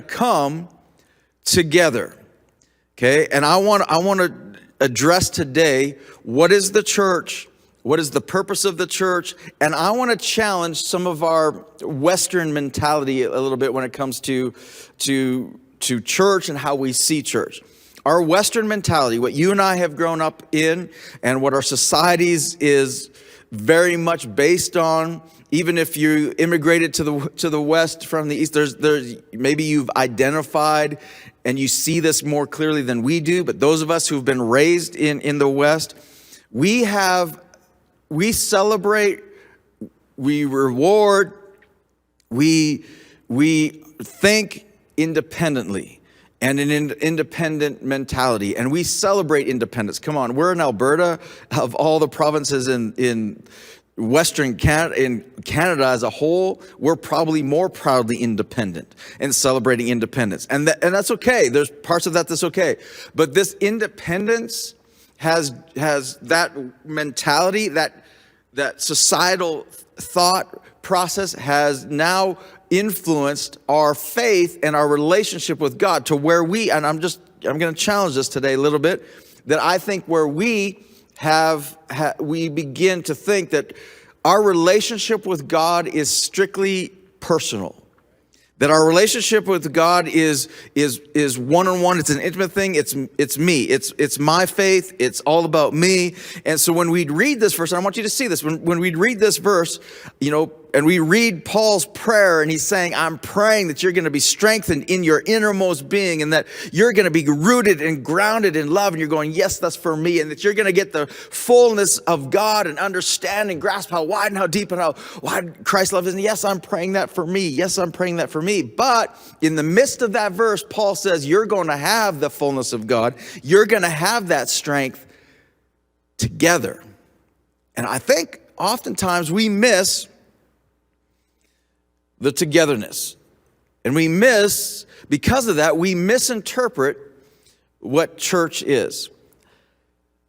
come together. Okay, and I want to address today, what is the church? What is the purpose of the church? And I want to challenge some of our Western mentality a little bit when it comes to church and how we see church. Our Western mentality, what you and I have grown up in, and what our societies is very much based on. Even if you immigrated to the West from the East, there's maybe you've identified and you see this more clearly than we do. But those of us who've been raised in the West, we celebrate, we reward, we think independently and an independent mentality, and we celebrate independence. Come on, we're in Alberta. Of all the provinces in Western Canada, in Canada as a whole, we're probably more proudly independent and celebrating independence. And that's okay. There's parts of that that's okay. But this independence has that mentality, that societal thought process has now influenced our faith and our relationship with God to where I'm going to challenge this today a little bit, that I think where we begin to think that our relationship with God is strictly personal. That our relationship with God is one-on-one. It's an intimate thing. It's me. It's my faith. It's all about me. And so when we read this verse, and I want you to see this, when we read this verse, and we read Paul's prayer, and he's saying, I'm praying that you're going to be strengthened in your innermost being, and that you're going to be rooted and grounded in love, and you're going, yes, that's for me, and that you're going to get the fullness of God and understand and grasp how wide and how deep and how wide Christ's love is. And yes, I'm praying that for me. Yes, I'm praying that for me. But in the midst of that verse, Paul says, you're going to have the fullness of God. You're going to have that strength together. And I think oftentimes we miss the togetherness. And because of that, we misinterpret what church is.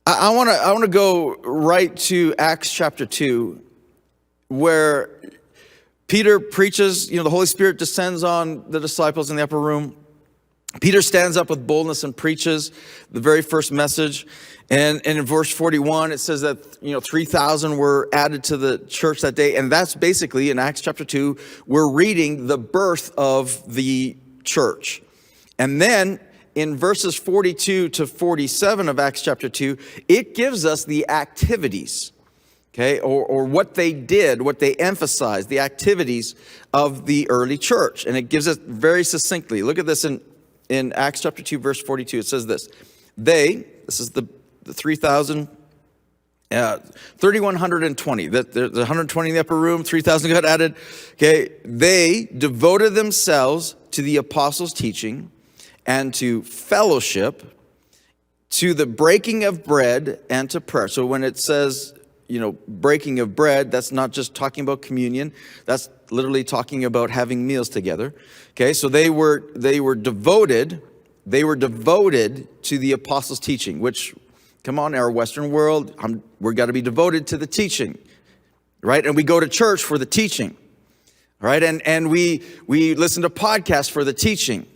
I want to go right to Acts chapter 2, where Peter preaches, the Holy Spirit descends on the disciples in the upper room. Peter stands up with boldness and preaches the very first message. And in verse 41, it says that, 3,000 were added to the church that day. And that's basically, in Acts chapter 2, we're reading the birth of the church. And then in verses 42 to 47 of Acts chapter 2, it gives us the activities, okay, or what they did, what they emphasized, the activities of the early church. And it gives us very succinctly. Look at this in Acts chapter 2, verse 42. It says this. This is the 3,000, 3,120. The 120 in the upper room, 3,000 got added. Okay, they devoted themselves to the apostles' teaching and to fellowship, to the breaking of bread and to prayer. So when it says, breaking of bread, that's not just talking about communion. That's literally talking about having meals together. Okay, so they were devoted to the apostles' teaching, which, come on, our Western world, we've got to be devoted to the teaching, right? And we go to church for the teaching, right? And we listen to podcasts for the teaching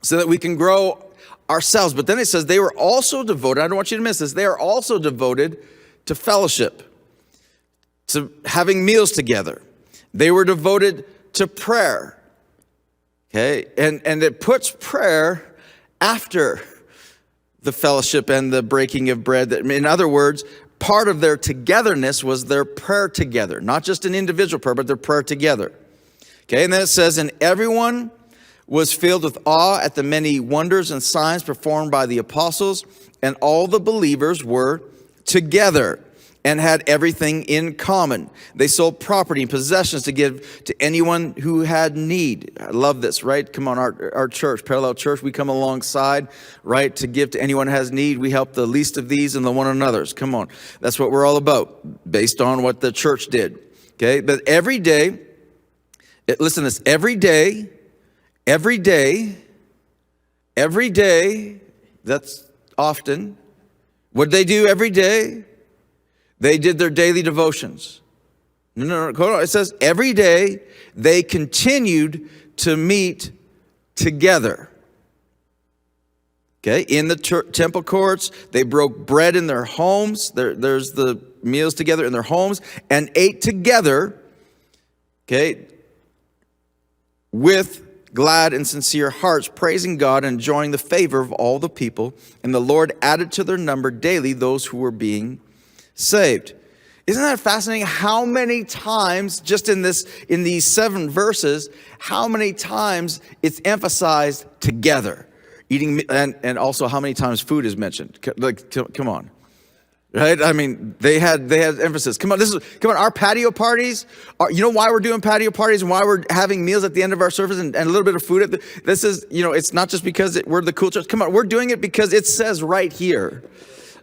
so that we can grow ourselves. But then it says they were also devoted, I don't want you to miss this, they are also devoted to fellowship, to having meals together. They were devoted to prayer, okay? And it puts prayer after the fellowship and the breaking of bread. In other words, part of their togetherness was their prayer together, not just an individual prayer, but their prayer together. Okay, and then it says, and everyone was filled with awe at the many wonders and signs performed by the apostles, and all the believers were together and had everything in common. They sold property and possessions to give to anyone who had need. I love this, right? Come on, our church, Parallel Church, we come alongside, right, to give to anyone who has need. We help the least of these and the one another's. Come on. That's what we're all about, based on what the church did. Okay, but every day, listen to this, every day, that's often. What they do every day? They did their daily devotions. No. It says every day they continued to meet together. Okay, in the temple courts, they broke bread in their homes. There's the meals together in their homes and ate together, okay, with glad and sincere hearts, praising God and enjoying the favor of all the people. And the Lord added to their number daily those who were being saved. Isn't that fascinating? How many times, just in these 7 verses, how many times it's emphasized together? Eating, and also how many times food is mentioned. Like, come on. Right? I mean, they had emphasis. Come on, our patio parties. You know why we're doing patio parties and why we're having meals at the end of our service and a little bit of food. This is, it's not just because we're the cool church. Come on, we're doing it because it says right here,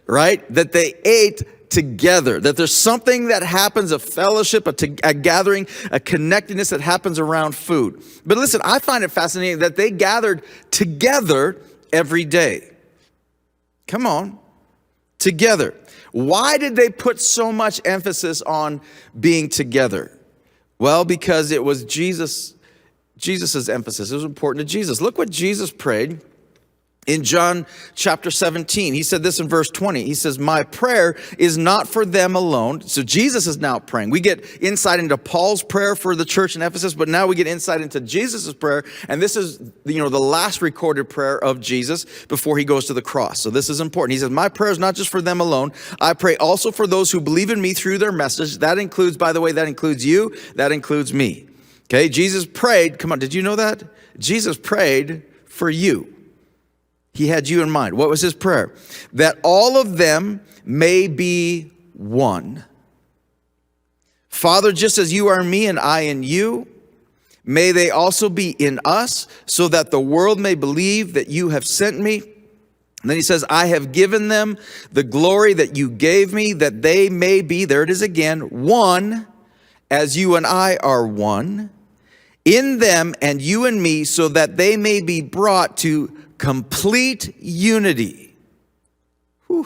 right, that they ate together, that there's something that happens, a fellowship, a gathering, a connectedness that happens around food. But listen, I find it fascinating that they gathered together every day. Come on, together. Why did they put so much emphasis on being together? Well, because it was Jesus's emphasis. It was important to Jesus. Look what Jesus prayed in John chapter 17. He said this in verse 20. He says, my prayer is not for them alone. So Jesus is now praying. We get insight into Paul's prayer for the church in Ephesus, but now we get insight into Jesus's prayer. And this is, the last recorded prayer of Jesus before he goes to the cross. So this is important. He says, my prayer is not just for them alone. I pray also for those who believe in me through their message. That includes, by the way, that includes you. That includes me. Okay, Jesus prayed. Come on, did you know that? Jesus prayed for you. He had you in mind. What was his prayer? That all of them may be one. Father, just as you are in me and I in you, may they also be in us, so that the world may believe that you have sent me. And then he says, I have given them the glory that you gave me, that they may be, there it is again, one, as you and I are one, in them and you and me, so that they may be brought to complete unity. Whew.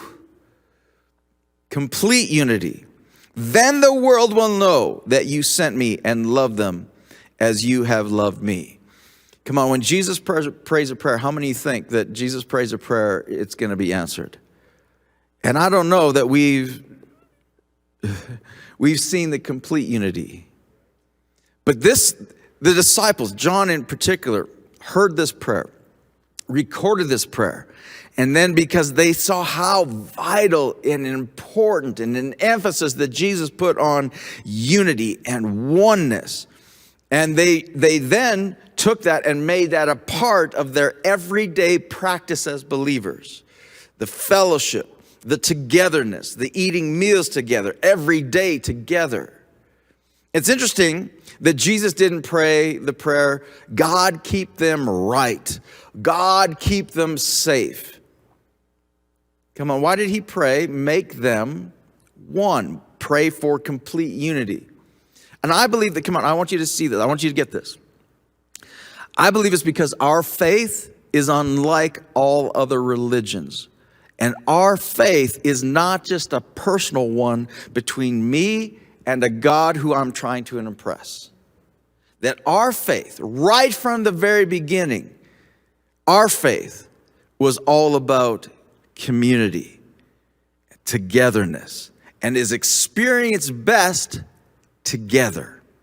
Complete unity. Then the world will know that you sent me and loved them as you have loved me. Come on, when Jesus prays a prayer, how many think that Jesus prays a prayer, it's going to be answered? And I don't know that we've seen the complete unity. But the disciples, John in particular, heard this prayer, recorded this prayer. And then because they saw how vital and important and an emphasis that Jesus put on unity and oneness. And they then took that and made that a part of their everyday practice as believers. The fellowship, the togetherness, the eating meals together, every day together. It's interesting that Jesus didn't pray the prayer, God keep them right. God keep them safe. Come on, why did he pray? Make them one. Pray for complete unity. And I believe that, come on, I want you to see this. I want you to get this. I believe it's because our faith is unlike all other religions. And our faith is not just a personal one between me and a God who I'm trying to impress. That our faith, right from the very beginning, our faith was all about community, togetherness, and is experienced best together.